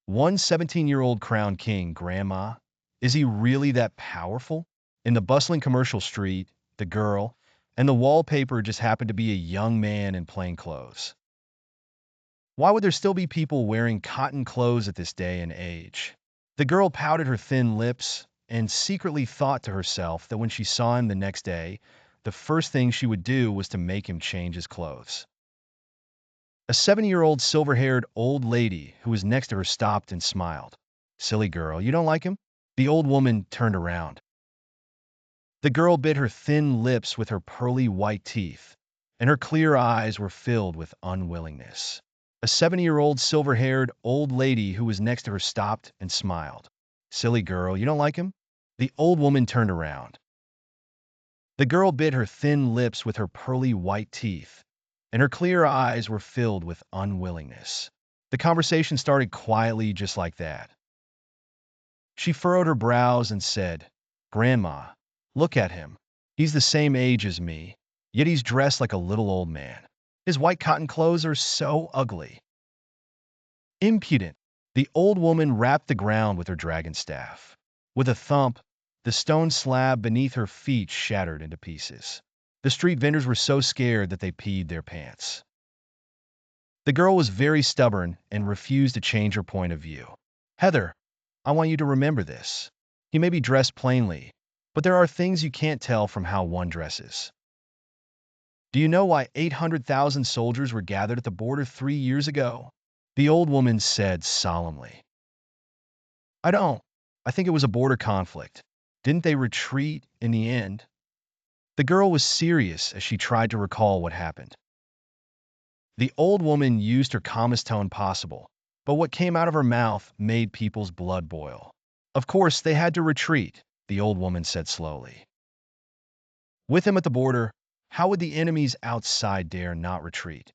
One 17-year-old crowned king, Grandma. Is he really that powerful? In the bustling commercial street, the girl, and the wallpaper just happened to be a young man in plain clothes. Why would there still be people wearing cotton clothes at this day and age? The girl pouted her thin lips and secretly thought to herself that when she saw him the next day, the first thing she would do was to make him change his clothes. A 70-year-old silver-haired old lady who was next to her stopped and smiled. Silly girl, you don't like him? The old woman turned around. The girl bit her thin lips with her pearly white teeth, and her clear eyes were filled with unwillingness. A 70-year-old silver-haired old lady who was next to her stopped and smiled. Silly girl, you don't like him? The old woman turned around. The girl bit her thin lips with her pearly white teeth, and her clear eyes were filled with unwillingness. The conversation started quietly just like that. She furrowed her brows and said, Grandma, look at him. He's the same age as me, yet he's dressed like a little old man. His white cotton clothes are so ugly. Impudent. The old woman rapped the ground with her dragon staff. With a thump, the stone slab beneath her feet shattered into pieces. The street vendors were so scared that they peed their pants. The girl was very stubborn and refused to change her point of view. Heather, I want you to remember this. He may be dressed plainly, but there are things you can't tell from how one dresses. Do you know why 800,000 soldiers were gathered at the border 3 years ago? The old woman said solemnly. I don't. I think it was a border conflict. Didn't they retreat in the end? The girl was serious as she tried to recall what happened. The old woman used her calmest tone possible, but what came out of her mouth made people's blood boil. Of course, they had to retreat, the old woman said slowly. With him at the border, how would the enemies outside dare not retreat?